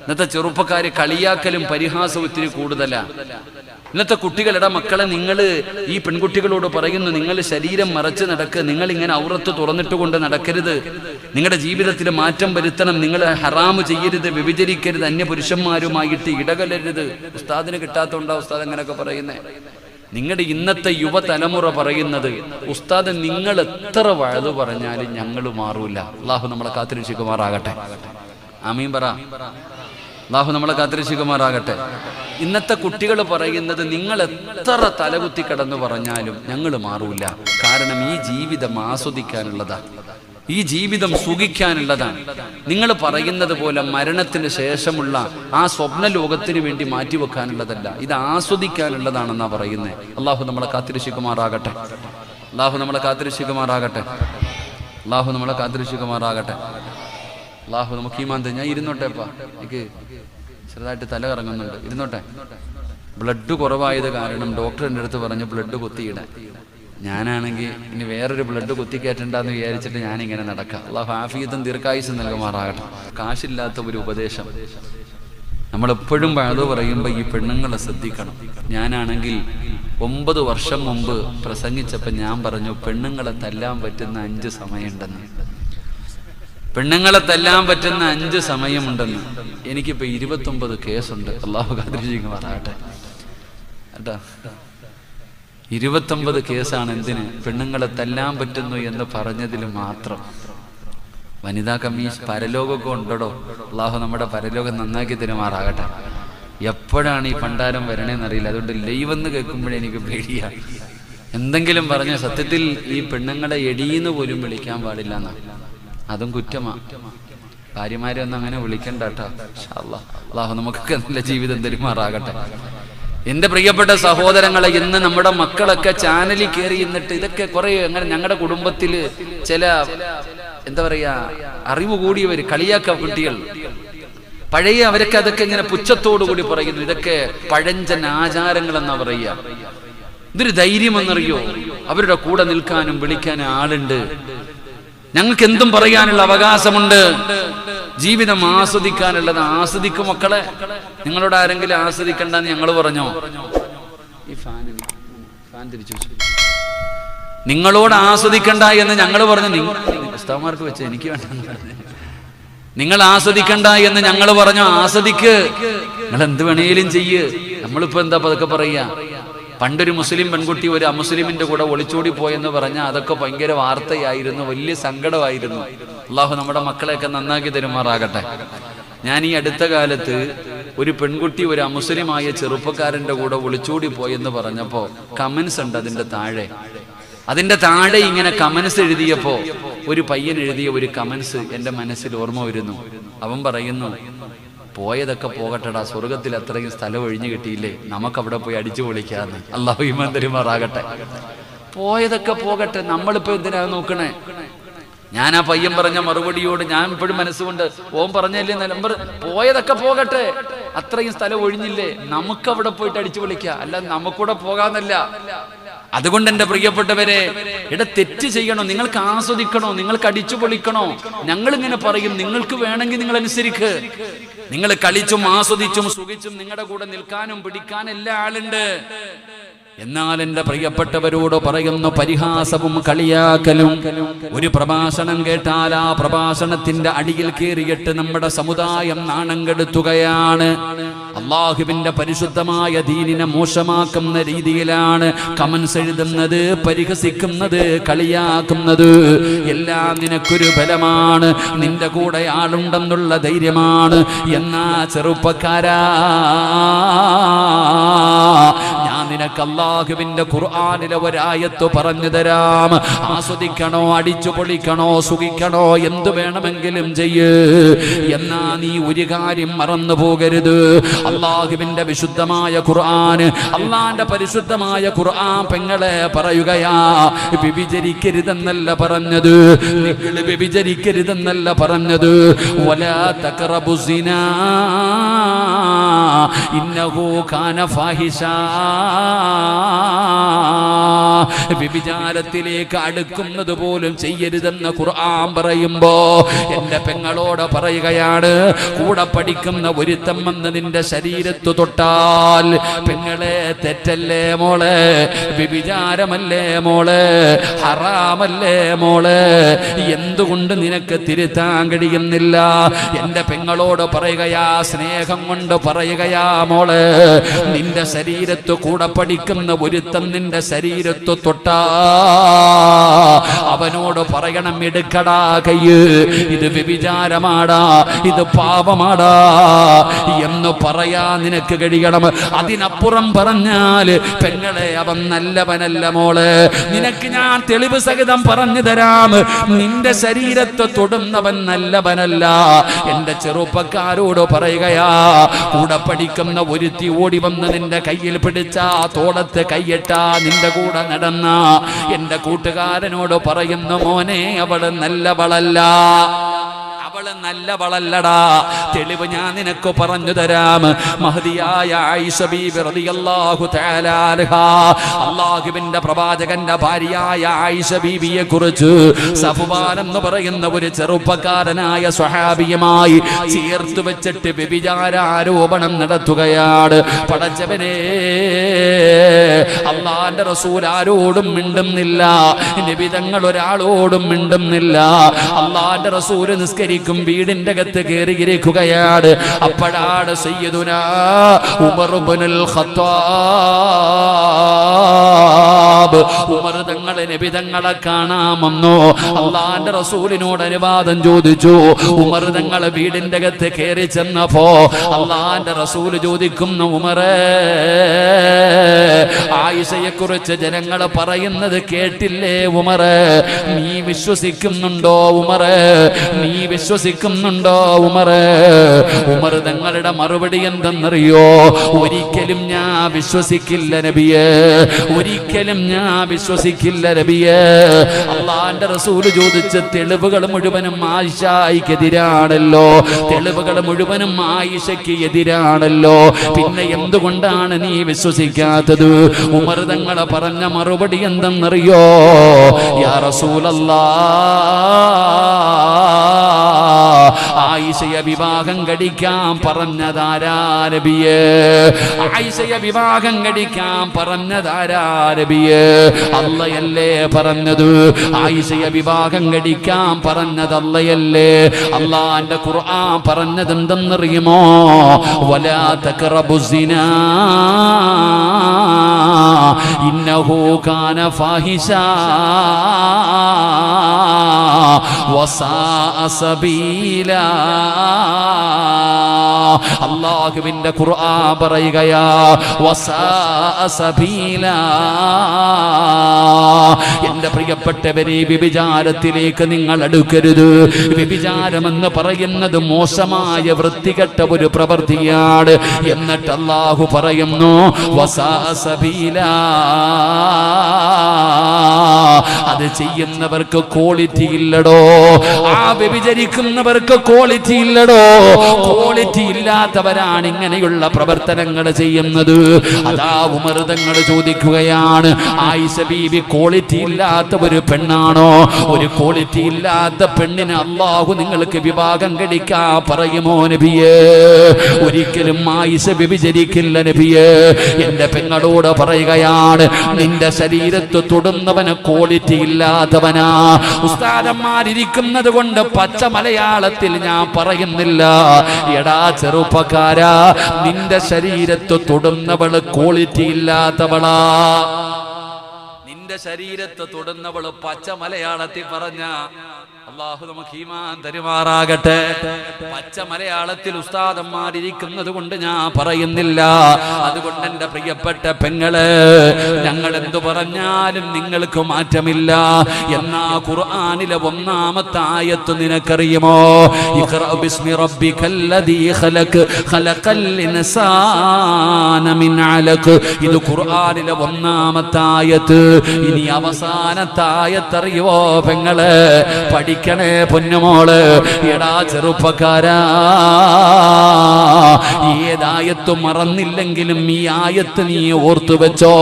ഇന്നത്തെ ചെറുപ്പക്കാര് കളിയാക്കലും പരിഹാസവും ഇത്തിരി കൂടുതലാ. ഇന്നത്തെ കുട്ടികളുടെ മക്കളെ നിങ്ങൾ ഈ പെൺകുട്ടികളോട് പറയുന്നു, നിങ്ങൾ ശരീരം മറച്ച് നടക്കുക, നിങ്ങൾ ഇങ്ങനെ ഔറത്ത് തുറന്നിട്ട് കൊണ്ട് നടക്കരുത്, നിങ്ങളുടെ ജീവിതത്തിൽ മാറ്റം വരുത്തണം, നിങ്ങൾ ഹറാമ് ചെയ്യരുത്, വ്യഭിചരിക്കരുത്, അന്യപുരുഷന്മാരുമായിട്ട് ഇടകലരുത്. ഉസ്താദിന് കിട്ടാത്തതുകൊണ്ടാ ഉസ്താദ് അങ്ങനെയൊക്കെ പറയുന്നേ. നിങ്ങളുടെ ഇന്നത്തെ യുവതലമുറ പറയുന്നത്, ഉസ്താദ് നിങ്ങൾ എത്ര വഴുതു പറഞ്ഞാലും ഞങ്ങൾ മാറൂല. അള്ളാഹു നമ്മളെ കാത്തിരക്ഷിക്കുമാറാകട്ടെ. ആമീൻ പറ. അള്ളാഹു നമ്മളെ കാത്തിരക്ഷിക്കുമാറാകട്ടെ. ഇന്നത്തെ കുട്ടികൾ പറയുന്നത്, നിങ്ങൾ എത്ര തലകുത്തി കിടന്നു പറഞ്ഞാലും ഞങ്ങൾ മാറൂല. കാരണം ഈ ജീവിതം ആസ്വദിക്കാനുള്ളതാണ്, ഈ ജീവിതം സുഖിക്കാനുള്ളതാണ്. നിങ്ങൾ പറയുന്നത് പോലെ മരണത്തിന് ശേഷമുള്ള ആ സ്വപ്ന ലോകത്തിന് വേണ്ടി മാറ്റിവെക്കാനുള്ളതല്ല, ഇത് ആസ്വദിക്കാനുള്ളതാണെന്നാ പറയുന്നത്. അള്ളാഹു നമ്മളെ കാത്തിരക്ഷിക്കുമാറാകട്ടെ. അള്ളാഹു നമ്മളെ കാത്തിരക്ഷിക്കുമാറാകട്ടെ. അള്ളാഹു നമ്മളെ കാത്തിരക്ഷിക്കുമാറാകട്ടെ. അള്ളാഹു നമുക്ക് ഈമാൻ തരും. ഞാൻ ഇരുന്നോട്ടെപ്പാ, എനിക്ക് ചെറുതായിട്ട് തല കറങ്ങുന്നുണ്ട്, ഇരുന്നോട്ടെ. ബ്ലഡ് കുറവായത് കാരണം ഡോക്ടർ എൻ്റെ അടുത്ത് പറഞ്ഞു ബ്ലഡ് കുത്തിയിടാൻ. ഞാനാണെങ്കിൽ ഇനി വേറൊരു ബ്ലഡ് കുത്തിക്കയറ്റണ്ടെന്ന് വിചാരിച്ചിട്ട് ഞാനിങ്ങനെ നടക്കാം. അള്ളാഹു ആഫിയത്തും ദീർഘായുസ്സും നൽകുമാറാകട്ടെ. കാശില്ലാത്ത ഒരു ഉപദേശം, നമ്മളെപ്പോഴും വഴുതു പറയുമ്പോൾ ഈ പെണ്ണുങ്ങളെ ശ്രദ്ധിക്കണം. ഞാനാണെങ്കിൽ 9 വർഷം മുമ്പ് പ്രസംഗിച്ചപ്പോൾ ഞാൻ പറഞ്ഞു, പെണ്ണുങ്ങളെ തല്ലാൻ പറ്റുന്ന 5 സമയമുണ്ടെന്ന്. പെണ്ണുങ്ങളെ തല്ലാൻ പറ്റുന്ന 5 സമയമുണ്ടെന്ന്. എനിക്കിപ്പോൾ 29 കേസുണ്ട്. അള്ളാഹു കാത്തിരക്ഷിക്കുമാറാകട്ടെ കേട്ടോ. 29 കേസാണ്. എന്തിന്? പെണ്ണുങ്ങളെ തല്ലാൻ പറ്റുന്നു എന്ന് പറഞ്ഞതിൽ മാത്രം. വനിതാ കമ്മീഷൻ പരലോകമൊക്കെ ഉണ്ടോ? അള്ളാഹു നമ്മുടെ പരലോകം നന്നാക്കി തരുമാറാകട്ടെ. എപ്പോഴാണ് ഈ പണ്ടാരം വരണേന്നറിയില്ല. അതുകൊണ്ട് ലൈവ് എന്ന് കേൾക്കുമ്പോഴേ എനിക്ക് പേടിയാ. എന്തെങ്കിലും പറഞ്ഞ സത്യത്തിൽ ഈ പെണ്ണുങ്ങളെ എടീന്ന് പോലും വിളിക്കാൻ പാടില്ല എന്നാ, അതും കുറ്റമാ. ഭാര്യമാരെ ഒന്നും അങ്ങനെ വിളിക്കണ്ട കേട്ടോ. അള്ളാഹു നമുക്കൊക്കെ നല്ല ജീവിതം തരുമാറാകട്ടെ. എന്റെ പ്രിയപ്പെട്ട സഹോദരങ്ങളെ, ഇന്ന് നമ്മുടെ മക്കളൊക്കെ ചാനലിൽ കയറി എന്നിട്ട് ഇതൊക്കെ കുറെ അങ്ങനെ ഞങ്ങളുടെ കുടുംബത്തിൽ ചില എന്താ പറയാ അറിവ് കൂടിയവര് കളിയാക്ക കുട്ടികൾ പഴയ അവരൊക്കെ അതൊക്കെ ഇങ്ങനെ പുച്ഛത്തോടു കൂടി പറയുന്നു. ഇതൊക്കെ പഴഞ്ചൻ ആചാരങ്ങൾ എന്നാ പറയുക. ഇതൊരു ധൈര്യമെന്നറിയോ? അവരുടെ കൂടെ നിൽക്കാനും വിളിക്കാനും ആളുണ്ട്. ഞങ്ങൾക്ക് എന്തും പറയാനുള്ള അവകാശമുണ്ട്. ജീവിതം ആസ്വദിക്കാനുള്ളത് ആസ്വദിക്കും മക്കളെ. നിങ്ങളോട് ആരെങ്കിലും ആസ്വദിക്കണ്ടെന്ന് ഞങ്ങൾ പറഞ്ഞോ? ഈ ഫാൻ തിരിച്ചു. നിങ്ങളോട് ആസ്വദിക്കണ്ട എന്ന് ഞങ്ങൾ പറഞ്ഞു. ഉസ്താദ്മാർക്ക് വെച്ച് എനിക്ക് വേണ്ടെന്ന് പറഞ്ഞു. നിങ്ങൾ ആസ്വദിക്കണ്ട എന്ന് ഞങ്ങൾ പറഞ്ഞു. ആസ്വദിക്ക്, നിങ്ങൾ എന്ത് വേണേലും ചെയ്യ്. നമ്മളിപ്പോ എന്താ അതൊക്കെ പറയാ? പണ്ടൊരു മുസ്ലിം പെൺകുട്ടി ഒരു അമുസ്ലിമിന്റെ കൂടെ ഒളിച്ചോടി പോയെന്ന് പറഞ്ഞാൽ അതൊക്കെ ഭയങ്കര വാർത്തയായിരുന്നു, വലിയ സങ്കടമായിരുന്നു. അള്ളാഹു നമ്മുടെ മക്കളെയൊക്കെ നന്നാക്കി തരുമാറാകട്ടെ. ഞാൻ ഈ അടുത്ത കാലത്ത് ഒരു പെൺകുട്ടി ഒരു അമുസ്ലിമായ ചെറുപ്പക്കാരന്റെ കൂടെ ഒളിച്ചോടി പോയെന്ന് പറഞ്ഞപ്പോ കമന്റ്സ് ഉണ്ട് അതിന്റെ താഴെ ഇങ്ങനെ കമന്റ്സ് എഴുതിയപ്പോ ഒരു പയ്യൻ എഴുതിയ ഒരു കമന്റ്സ് എന്റെ മനസ്സിൽ ഓർമ്മ വരുന്നു. അവൻ പറയുന്നു, പോയതൊക്കെ പോകട്ടെടാ, സ്വർഗത്തിൽ അത്രയും സ്ഥലം ഒഴിഞ്ഞു കിട്ടിയില്ലേ, നമുക്കവിടെ പോയി അടിച്ചു പൊളിക്കാന്ന്. അള്ളാഹു ഈമാൻ തരുമാറാകട്ടെ. പോയതൊക്കെ പോകട്ടെ, നമ്മളിപ്പോ എന്തിനാ നോക്കണേ? ഞാൻ ആ പയ്യൻ പറഞ്ഞ മറുപടിയോട് ഞാൻ ഇപ്പോഴും മനസ്സുകൊണ്ട് ഓൻ പറഞ്ഞല്ലേ നമ്പർ, പോയതൊക്കെ പോകട്ടെ, അത്രയും സ്ഥലം ഒഴിഞ്ഞില്ലേ, നമുക്കവിടെ പോയിട്ട് അടിച്ചു പൊളിക്കാം, അല്ല നമുക്കൂടെ പോകാന്നല്ല. അതുകൊണ്ട് എന്റെ പ്രിയപ്പെട്ടവരെ, തെറ്റ് ചെയ്യണോ, നിങ്ങൾക്ക് ആസ്വദിക്കണോ, നിങ്ങൾക്ക് അടിച്ചു പൊളിക്കണോ? ഞങ്ങൾ ഇങ്ങനെ പറയും, നിങ്ങൾക്ക് വേണമെങ്കിൽ നിങ്ങൾ അനുസരിക്ക്. നിങ്ങൾ കളിച്ചും ആസ്വദിച്ചും സുഖിച്ചും നിങ്ങളുടെ കൂടെ നിൽക്കാനും പിടിക്കാനും എല്ലാ ആളുണ്ട്. എന്നാൽ എന്റെ പ്രിയപ്പെട്ടവരോട് പറയുന്ന പരിഹാസവും കളിയാക്കലും, ഒരു പ്രഭാഷണം കേട്ടാൽ ആ പ്രഭാഷണത്തിന്റെ അടിയിൽ കയറിയിട്ട് നമ്മുടെ സമുദായം നാണം കെടുത്തുകയാണ്. അള്ളാഹുവിന്റെ പരിശുദ്ധമായ ദീനിനെ മോശമാക്കുന്ന രീതിയിലാണ് കമന്റ്സ് എഴുതുന്നത്, പരിഹസിക്കുന്നത്, കളിയാക്കുന്നത്. എല്ലാം നിനക്കൊരു ബലമാണ്, നിന്റെ കൂടെ ആളുണ്ടെന്നുള്ള ധൈര്യമാണ്. എന്നാ ചെറുപ്പക്കാരാ, ഞാൻ നിനക്ക് അല്ലാഹുവിന്റെ ഖുർആനിലെ ഒരായത്ത് പറഞ്ഞു തരാം. ആസ്വദിക്കണോ, അടിച്ചു പൊളിക്കണോ, സുഖിക്കണോ, എന്തു വേണമെങ്കിലും ചെയ്യ്. എന്നാ നീ ഒരു കാര്യം മറന്നു പോകരുത്. അല്ലാഹുവിന്റെ വിശുദ്ധമായ ഖുർആൻ, അല്ലാഹുവിന്റെ പരിശുദ്ധമായ ഖുർആൻ പെങ്ങളെ പറയുകയാ, വ്യഭിചരിക്കരുതെന്നല്ല പറഞ്ഞത്, നിങ്ങൾ വ്യഭിചരിക്കരുതെന്നല്ല പറഞ്ഞത്. വലാ തഖറബു സിനാ ഇന്നഹു കാന ഫാഹിഷാ. വ്യഭിചാരത്തിലേക്ക് അടുക്കുന്നത് പോലും ചെയ്യരുതെന്ന് ഖുർആൻ പറയുമ്പോ എന്റെ പെങ്ങളോട് പറയുകയാണ്, കൂടെ പഠിക്കുന്ന ഒരുത്തം വന്ന് നിന്റെ ശരീരത്തു തൊട്ടാൽ പെങ്ങളെ തെറ്റല്ലേ മോളെ, വ്യഭിചാരമല്ലേ മോളെ, ഹറാമല്ലേ മോളെ, എന്തുകൊണ്ട് നിനക്ക് തിരുത്താൻ കഴിയുന്നില്ല? എന്റെ പെങ്ങളോട് പറയുകയാ, സ്നേഹം കൊണ്ട് പറയുകയാ, മോളെ നിന്റെ ശരീരത്ത് കൂടെ പഠിക്കുന്ന ഒരുത്തം നിന്റെ ശരീരത്ത് തൊട്ടാ അവനോട് പറയണം, എടുക്കടാ കയ്യ്, ഇത് വ്യഭിചാരമാടാ, ഇത് പാപമാടാ എന്ന് പറയാ നിനക്ക് കഴിയണം. അതിനപ്പുറം പറഞ്ഞാല് പെങ്ങളെ അവൻ നല്ലവനല്ല മോളെ, നിനക്ക് ഞാൻ തെളിവ് സഹിതം പറഞ്ഞു തരാം, നിന്റെ ശരീരത്തെ തൊടുന്നവൻ നല്ലവനല്ല. എന്റെ ചെറുപ്പക്കാരോട് പറയുകയാ, കൂടെ പഠിക്കുന്ന ഒരുത്തി ഓടി വന്ന് നിന്റെ കയ്യിൽ പിടിച്ച തോളത്ത് കൈയിട്ടാ നിന്റെ കൂടെ നടന്ന എന്റെ കൂട്ടുകാരനോട് പറയുന്നു, മോനെ അവള് നല്ലവളല്ല, അവള് നല്ലവളല്ലടാ. തെളിവ് ഞാൻ നിനക്ക് പറഞ്ഞു തരാം. മഹദിയായ ആയിഷ ബീബി റളിയല്ലാഹു തആല അൻഹാ, അല്ലാഹുവിന്റെ പ്രവാചകന്റെ ഭാര്യയായ ആയിഷ ബീബിയെ കുറിച്ച് സഫ്വാൻ എന്ന് പറയുന്ന ഒരു ചെറുപ്പക്കാരനായ സ്വഹാബിയുമായി ചേർത്ത് വെച്ചിട്ട് വ്യഭിചാര ആരോപണം നടത്തുകയാണ്. പടച്ചവനെ, അല്ലാഹുവിന്റെ റസൂൽ ആരോടും മിണ്ടുന്നില്ല, നബി തങ്ങൾ ഒരാളോടും മിണ്ടുന്നില്ല. അല്ലാഹുവിന്റെ റസൂൽ നിസ്കരിക്കും വീടിന്റെ അകത്ത് കയറിയിരിക്കുകയാണ്. അപ്പോഴാണ് സയ്യിദുനാ ഉമർ ഇബ്നുൽ ഖത്താബ്, ഉമർ തങ്ങളെ നബി തങ്ങളെ കാണാമെന്നോ അല്ലാഹുവിന്റെ റസൂലിനോട് അനുവാദം ചോദിച്ചു. ഉമർ തങ്ങളെ വീടിന്റെ അകത്ത് കയറി ചെന്നപ്പോ അല്ലാഹുവിന്റെ റസൂൽ ചോദിക്കുന്നു, ഉമറേ, ആയിഷയെ കുറിച്ച് ജനങ്ങൾ പറയുന്നത് കേട്ടില്ലേ ഉമറേ, നീ വിശ്വസിക്കുന്നുണ്ടോ ഉമറേ, നീ വിശ്വസിക്കുന്നുണ്ടോ ഉമറേ? ഉമർ തങ്ങളുടെ മറുപടി എന്തെന്നറിയോ? ഒരിക്കലും ഞാൻ വിശ്വസിക്കില്ല നബിയേ, ഒരിക്കലും ഞാൻ വിശ്വസിക്കില്ല നബിയേ. അല്ലാഹുവിന്റെ റസൂൽ ചോദിച്ച തെളിവുകൾ മുഴുവനും ആയിഷയ്ക്കെതിരാണല്ലോ, തെളിവുകൾ മുഴുവനും ആയിഷയ്ക്ക് എതിരാണല്ലോ, പിന്നെ എന്തുകൊണ്ടാണ് നീ വിശ്വസിക്കാത്തത്? ഉമർ തങ്ങളെ പറഞ്ഞ മറുപടി എന്തെന്നറിയോ? യാ റസൂലല്ലാഹ്, ആയിഷയെ വിവാഹം കഴിക്കാൻ പറഞ്ഞതാരാ നബിയേ? ആയിഷയെ വിവാഹം കഴിക്കാൻ പറഞ്ഞതാരാ നബിയേ? അല്ലാഹയല്ലേ പറഞ്ഞത്? ആയിഷയെ വിവാഹം കഴിക്കാൻ പറഞ്ഞത് അല്ലാഹയല്ലേ? അല്ലാഹുവിന്റെ ഖുർആൻ പറഞ്ഞത് എന്തെന്നറിയുമോ? വലാ തഖറബുസിനാ ഇന്നഹു കാന ഫാഹിശാ വസാഅ സബീലാ. അല്ലാഹുവിന്റെ ഖുർആൻ പറയുകയാ, വസാഅ സബീലാ. എന്റെ പ്രിയപ്പെട്ടവരെ, വ്യഭിചാരത്തിലേക്ക് നിങ്ങൾ അടുക്കരുത്. വ്യഭിചാരമെന്ന് പറയുന്നത് മോശമായ വൃത്തികെട്ട ഒരു പ്രവൃത്തിയാണ്. എന്നിട്ട് അല്ലാഹു പറയുന്നു, വസാഅ സബീലാ. അത് ചെയ്യുന്നവർക്ക് ക്വാളിറ്റി ഇല്ലടോ, ആ വ്യഭിചരിക്കുന്നവർക്ക് ക്വാളിറ്റി ഇല്ലടോ. ക്വാളിറ്റി ഇല്ലാത്തവരാണ് ഇങ്ങനെയുള്ള പ്രവർത്തനങ്ങൾ ചെയ്യുന്നത്. അതാ ഉമർ തങ്ങൾ ചോദിക്കുകയാണ്, ആയിഷ ബീബി ക്വാളിറ്റി ഇല്ലാത്ത ഒരു പെണ്ണാണോ? ഒരു ക്വാളിറ്റി ഇല്ലാത്ത പെണ്ണിനെ അല്ലാഹു നിങ്ങൾക്ക് വിവാഹം കഴിക്കാൻ പറയുമോ നബിയേ? ഒരിക്കലും ആയിഷ വ്യഭിചരിക്കില്ല നബിയേ. എന്റെ പെങ്ങളോട് പറയുകയാണ്, നിന്റെ ശരീരത്ത് തൊടുന്നവന് ക്വാളിറ്റി ഇല്ലാത്തവനാ. ഉസ്താദന്മാരിരിക്കുന്നത് കൊണ്ട് പച്ച മലയാളത്തിൽ ഞാൻ പറയുന്നില്ല. എടാ ചെറുപ്പക്കാരാ, നിന്റെ ശരീരത്ത് തൊടുന്നവള് ക്വാളിറ്റി ഇല്ലാത്തവളാ. നിന്റെ ശരീരത്ത് തൊടുന്നവള് പച്ച മലയാളത്തിൽ പറഞ്ഞ അല്ലാഹു നമുക്ക് ഈമാൻ തരുമാറാകട്ടെ. പച്ച മലയാളത്തിൽ ഉസ്താദന്മാരിരിക്കുന്നത് കൊണ്ട് ഞാൻ പറയുന്നില്ല. അതുകൊണ്ട് എന്റെ പ്രിയപ്പെട്ട പെങ്ങള്, ഞങ്ങൾ എന്തു പറഞ്ഞാലും നിങ്ങൾക്ക് മാറ്റമില്ല. എന്നാ ഖുർആനിലെ ഒന്നാമത്തെ ആയത്ത് നിനക്കറിയുമോ? ഇഖ്റ ബിസ്മി റബ്ബിക്കല്ലദീ ഖലഖ് ഖലഖൽ ഇൻസാന മിൻ അലഖ്. ഇത് ഖുർആനിലെ ഒന്നാമത്തെ ആയത്ത്. ഇനി അവസാനത്തെ ആയത്ത് അറിയുവോ പെങ്ങള്? പഠിക്കണേ പൊന്നുമോള്. എടാ ചെറുപ്പക്കാരാ, ഏതാ ആയത്ത് മറന്നില്ലെങ്കിലും ഈ ആയത്ത് നീ ഓർത്തു വെച്ചോ.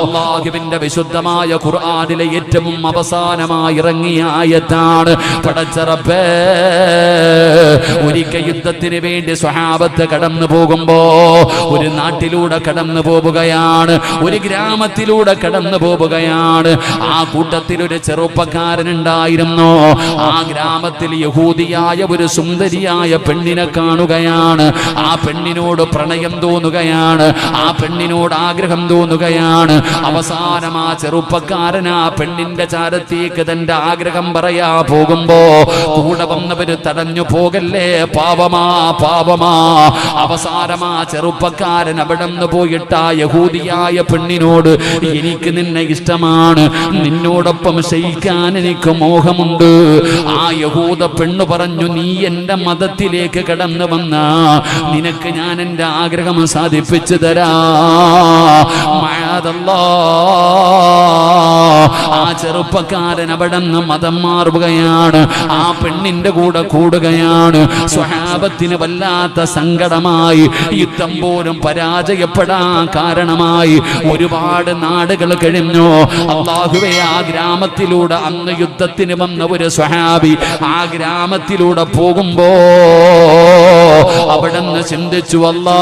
അല്ലാഹുവിന്റെ വിശുദ്ധമായ ഖുർആനിലെ ഏറ്റവും അവസാനമായി ഇറങ്ങിയ ആയത്താണ്. പടച്ച റബ്ബേ, ഒരിക്കൽ യുദ്ധത്തിന് വേണ്ടി സ്വഹാബത്ത് കടന്നു പോകുമ്പോ ഒരു നാട്ടിലൂടെ കടന്നു പോവുകയാണ്, ഒരു ഗ്രാമത്തിലൂടെ കടന്നു പോവുകയാണ്. ആ കൂട്ടത്തിൽ ഒരു ചെറുപ്പക്കാരനുണ്ടായിരുന്നു. ആ ഗ്രാമത്തിൽ യഹൂദിയായ ഒരു സുന്ദരിയായ പെണ്ണിനെ കാണുകയാണ്. ആ പെണ്ണിനോട് പ്രണയം തോന്നുകയാണ്, ആ പെണ്ണിനോട് ആഗ്രഹം തോന്നുകയാണ്. അവസാനം ആ ചെറുപ്പക്കാരൻ ആ പെണ്ണിന്റെ ചാരത്തേക്ക് തന്റെ ആഗ്രഹം പറയാ പോകുമ്പോ കൂടെ വന്നവര് തടഞ്ഞു, പോകല്ലേ, പാപമാ പാപമാ. അവസാനം ആ ചെറുപ്പക്കാരൻ അവിടെ നിന്ന് പോയിട്ട് ആ യഹൂദിയായ പെണ്ണിനോട് എനിക്ക് നിന്നെ ഇഷ്ടമാണ്, നിന്നോടൊപ്പം ശയിക്കാൻ എനിക്ക് മോഹമുണ്ട്. ആ യഹൂദ പെണ്ണ് പറഞ്ഞു, നീ എന്റെ മതത്തിലേക്ക് കടന്നു വന്ന നിനക്ക് ഞാൻ എന്റെ ആഗ്രഹം സാധിപ്പിച്ചു തരാ. ആ ചെറുപ്പക്കാരൻ അവിടെ നിന്ന് മതം മാറുകയാണ്, ആ പെണ്ണിന്റെ കൂടെ കൂടുകയാണ്. സ്വഹാബത്തിന് വല്ലാത്ത സങ്കടമായി. യുദ്ധം പോലും പരാജയപ്പെടാൻ കാരണമായി. ഒരുപാട് നാടുകൾ കഴിഞ്ഞു. അല്ലാഹുവേ, ആ ഗ്രാമത്തിലൂടെ അന്ന് യുദ്ധത്തിന് വന്ന ഒരു സ്വഹാബി ആ ഗ്രാമത്തിലൂടെ പോകുമ്പോ അവിടെ നിന്ന് ചിന്തിച്ചു, അല്ലാ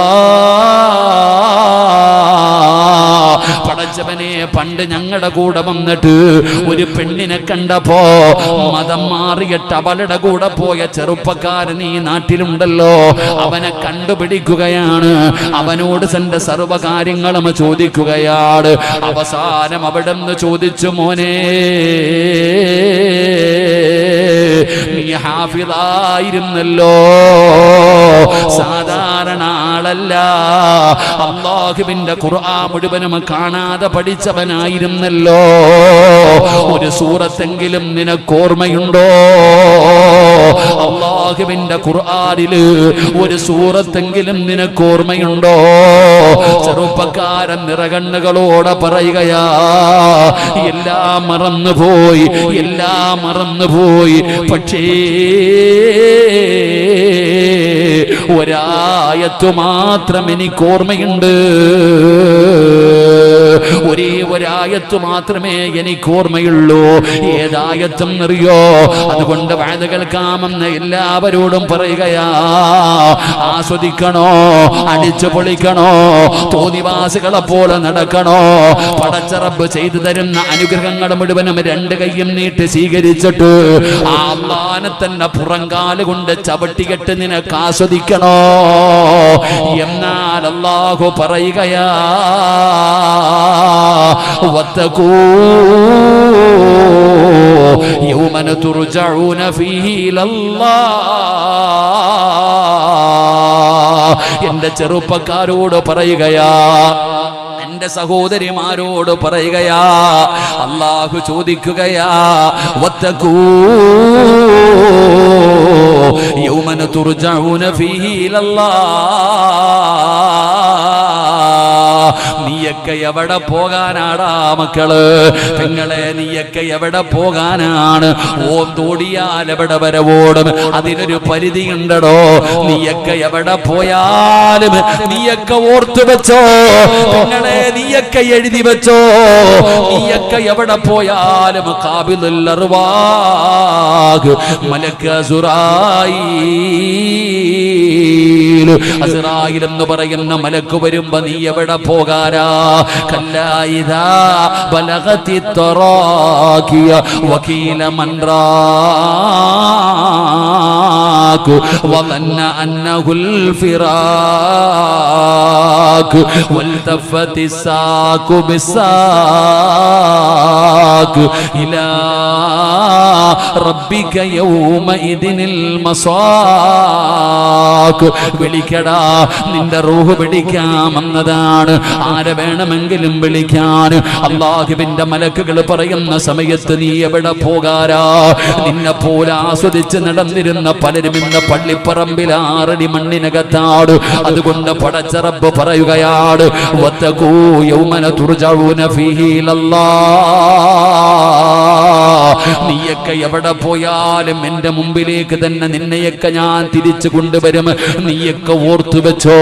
പടച്ചവനെ, പണ്ട് ഞങ്ങളുടെ കൂടെ വന്നിട്ട് ഒരു പെണ്ണിനെ കണ്ടപ്പോ മതം മാറിയിട്ട് അവളുടെ കൂടെ പോയ ചെറുപ്പക്കാരൻ ഈ നാട്ടിലുണ്ടല്ലോ, അവനെ കണ്ടുപിടിക്കുകയാണ്, അവനോട് തന്റെ സർവകാര്യങ്ങളും ചോദിക്കുകയാണ്. അവസാനം അവിടെ നിന്ന് ചോദിച്ചു, മോനെ, നീ ഹാഫിളായിരുന്നല്ലോ, സാധാരണ ആളല്ല, അല്ലാഹുവിന്റെ ഖുർആൻ മുഴുവനും കാണാതെ പഠിച്ചവനായിരുന്നല്ലോ, ഒരു സൂറത്തെങ്കിലും നിനക്ക് ഓർമ്മയുണ്ടോ? അല്ലാഹുവിന്റെ ഖുർആനില് ഒരു സൂറത്തെങ്കിലും നിനക്ക് ഓർമ്മയുണ്ടോ? ചെറുപ്പക്കാരൻ നിറകണ്ണുകളോടെ പറയുകയാ, എല്ലാം മറന്നുപോയി, എല്ലാം മറന്നുപോയി. പക്ഷേ ഒരായത്ത് മാത്രം എനിക്ക് ഓർമ്മയുണ്ട്, ഒരേ ഒരായത്ത് മാത്രമേ എനിക്ക് ഓർമ്മയുള്ളൂ. ഏതായത്തും അറിയോ? അതുകൊണ്ട് വഅദ കേൾക്കാമെന്ന് എല്ലാവരോടും പറയുകയാ, ആസ്വദിക്കണോ, അടിച്ചു പൊളിക്കണോ, തോന്നിവാസികളെ പോലെ നടക്കണോ? പടച്ച റബ്ബ് ചെയ്തു തരുന്ന അനുഗ്രഹങ്ങൾ മുഴുവനും രണ്ട് കൈയും നീട്ടി സ്വീകരിച്ചിട്ട് ആ അല്ലാഹനെ തന്നെ പുറങ്കാല് കൊണ്ട് ചവിട്ടികെട്ട് നിനക്ക് ആസ്വദിക്കണോ? എന്നാൽ അല്ലാഹു പറയുകയാ, വത്തഖൂ യൗമൻ തുർജഊന ഫീഹി ഇലല്ലാഹ്. എന്റെ ചെറുപ്പക്കാരോട് പറയുകയാ, എന്റെ സഹോദരിമാരോട് പറയുകയാ, അല്ലാഹു ചോദിക്കുകയാ, വത്തഖൂ യൗമൻ തുർജഊന ഫീഹി ഇലല്ലാഹ്. നീയൊക്കെ എവിടെ പോകാനാടാ മക്കള്, പെങ്ങളെ, നീയൊക്കെ എവിടെ പോകാനാണ്? ഓന്തോടിയാൽ എവിടെ വരെ ഓടും? അതിനൊരു പരിധി ഉണ്ടടോ. നീയൊക്കെ എവിടെ പോയാലും നീയൊക്കെ ഓർത്തു വെച്ചോ, പെങ്ങളെ, നീയൊക്കെ എഴുതി വെച്ചോ, നീയൊക്കെ എവിടെ പോയാലും ഖാബിദുൽ അർവാഹ് മലക്ക് അസ്റായീൽ എന്ന് പറയുന്ന മലക്ക് വരുമ്പോ നീ എവിടെ പോകാനാ? കല്ലാ ഇദാ ബലഗതി തറാഖിയ വകീല മൻ റാഖ് വظن أنه الفراق والتفت الساق بالساق إلى ربك يومئذ المساق. വിളിക്കടാ, നിന്റെ റൂഹ് പിടിക്കാമെന്നതാണ്. ആരെ വേണമെങ്കിലും വിളിക്കാൻ അല്ലാഹുവിന്റെ മലക്കുകൾ പറയുന്ന സമയത്ത് നീ എവിടെ പോകാരാ? നിന്നെ പോലെ ആസ്വദിച്ച് നടന്നിരുന്ന പലരും ഇന്ന് പള്ളിപ്പറമ്പിൽ 6 അടി മണ്ണിനകത്താണ്. അതുകൊണ്ട് പടച്ച റബ്ബ് പറയുകയാണ്, വത്തഖൂ യൗമന തുർജഊന ഫീഹി ഇലല്ലാഹ്. നീയൊക്കെ എവിടെ പോയാലും എന്റെ മുമ്പിലേക്ക് തന്നെ നിന്നെയൊക്കെ ഞാൻ തിരിച്ചു കൊണ്ടുവരും. നീയൊക്കെ ഓർത്തു വെച്ചോ.